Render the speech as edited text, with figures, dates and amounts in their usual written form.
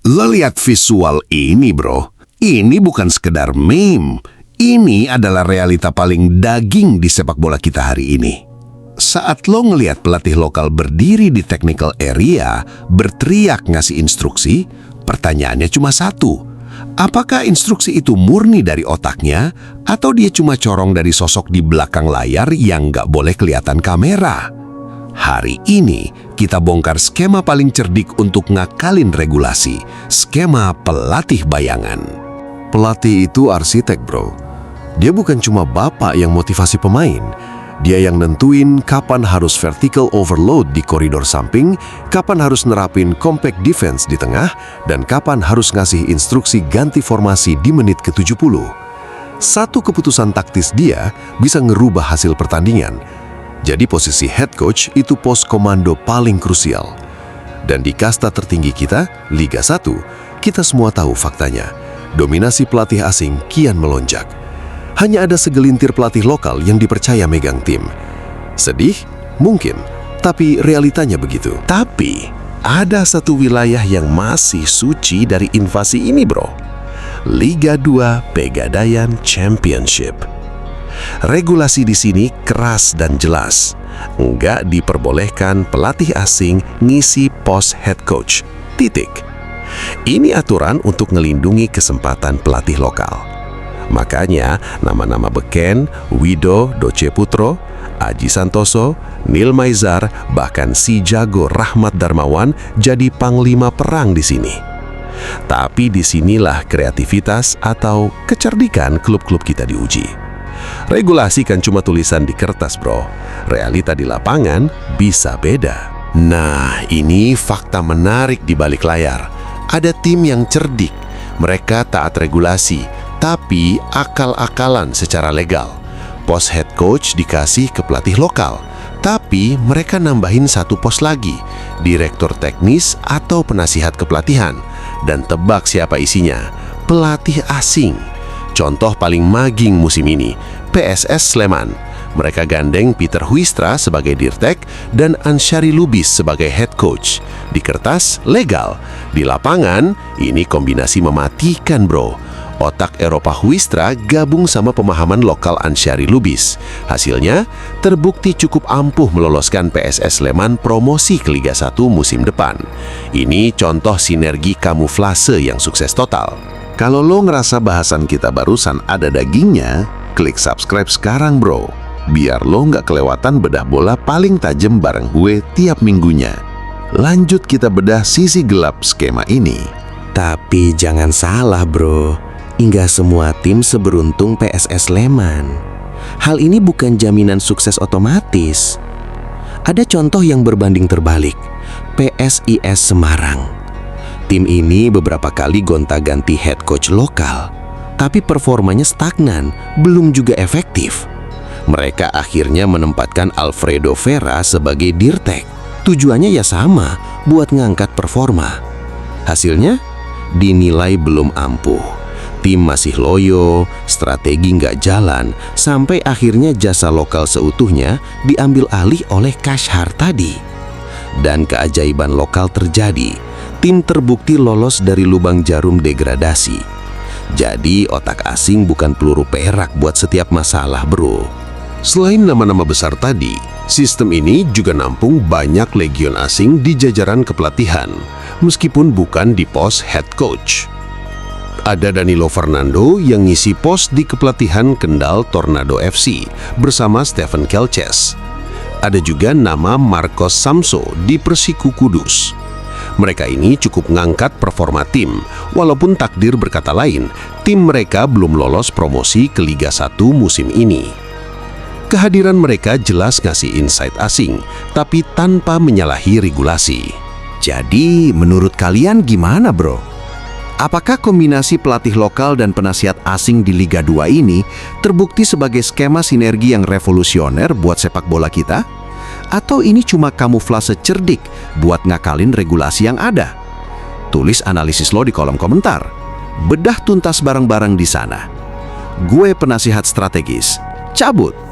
Lo lihat visual ini, bro. Ini bukan sekedar meme. Ini adalah realita paling daging di sepak bola kita hari ini. Saat lo ngelihat pelatih lokal berdiri di technical area, berteriak ngasih instruksi, pertanyaannya cuma satu. Apakah instruksi itu murni dari otaknya, atau dia cuma corong dari sosok di belakang layar yang nggak boleh kelihatan kamera? Hari ini, kita bongkar skema paling cerdik untuk ngakalin regulasi, skema pelatih bayangan. Pelatih itu arsitek, bro. Dia bukan cuma bapak yang motivasi pemain. Dia yang nentuin kapan harus vertical overload di koridor samping, kapan harus nerapin compact defense di tengah, dan kapan harus ngasih instruksi ganti formasi di menit ke-70. Satu keputusan taktis dia bisa ngerubah hasil pertandingan. Jadi posisi head coach itu pos komando paling krusial. Dan di kasta tertinggi kita, Liga 1, kita semua tahu faktanya. Dominasi pelatih asing kian melonjak. Hanya ada segelintir pelatih lokal yang dipercaya megang tim. Sedih? Mungkin. Tapi realitanya begitu. Tapi, ada satu wilayah yang masih suci dari invasi ini, bro. Liga 2 Pegadaian Championship. Regulasi di sini keras dan jelas. Nggak diperbolehkan pelatih asing ngisi pos head coach. Titik. Ini aturan untuk melindungi kesempatan pelatih lokal. Makanya nama-nama beken, Wido Doceputro, Aji Santoso, Nil Maizar, bahkan si jago Rahmat Darmawan jadi panglima perang di sini. Tapi disinilah kreativitas atau kecerdikan klub-klub kita diuji. Regulasi kan cuma tulisan di kertas, bro. Realita di lapangan bisa beda. Nah, ini fakta menarik di balik layar. Ada tim yang cerdik. Mereka taat regulasi, tapi akal-akalan secara legal. Pos head coach dikasih ke pelatih lokal, tapi mereka nambahin satu pos lagi, direktur teknis atau penasihat kepelatihan. Dan tebak siapa isinya? Pelatih asing. Contoh paling maging musim ini, PSS Sleman. Mereka gandeng Peter Huistra sebagai dirtek dan Ansyari Lubis sebagai head coach. Di kertas, legal. Di lapangan, ini kombinasi mematikan, bro. Otak Eropa Huistra gabung sama pemahaman lokal Ansyari Lubis. Hasilnya, terbukti cukup ampuh meloloskan PSS Sleman promosi ke Liga 1 musim depan. Ini contoh sinergi kamuflase yang sukses total. Kalau lo ngerasa bahasan kita barusan ada dagingnya, klik subscribe sekarang, bro. Biar lo nggak kelewatan bedah bola paling tajam bareng gue tiap minggunya. Lanjut kita bedah sisi gelap skema ini. Tapi jangan salah, bro. Nggak semua tim seberuntung PSS Sleman. Hal ini bukan jaminan sukses otomatis. Ada contoh yang berbanding terbalik. PSIS Semarang. Tim ini beberapa kali gonta-ganti head coach lokal, tapi performanya stagnan, belum juga efektif. Mereka akhirnya menempatkan Alfredo Vera sebagai dirtek. Tujuannya ya sama, buat ngangkat performa. Hasilnya, dinilai belum ampuh. Tim masih loyo, strategi nggak jalan, sampai akhirnya jasa lokal seutuhnya diambil alih oleh Kashhar tadi. Dan keajaiban lokal terjadi. Tim terbukti lolos dari lubang jarum degradasi. Jadi otak asing bukan peluru perak buat setiap masalah, bro. Selain nama-nama besar tadi, sistem ini juga nampung banyak legion asing di jajaran kepelatihan, meskipun bukan di pos head coach. Ada Danilo Fernando yang ngisi pos di kepelatihan Kendal Tornado FC bersama Stephen Kelces. Ada juga nama Marcos Samso di Persiku Kudus. Mereka ini cukup ngangkat performa tim, walaupun takdir berkata lain, tim mereka belum lolos promosi ke Liga 1 musim ini. Kehadiran mereka jelas ngasih insight asing, tapi tanpa menyalahi regulasi. Jadi, menurut kalian gimana, bro? Apakah kombinasi pelatih lokal dan penasihat asing di Liga 2 ini terbukti sebagai skema sinergi yang revolusioner buat sepak bola kita? Atau ini cuma kamuflase cerdik buat ngakalin regulasi yang ada? Tulis analisis lo di kolom komentar. Bedah tuntas bareng-bareng di sana. Gue penasihat strategis. Cabut!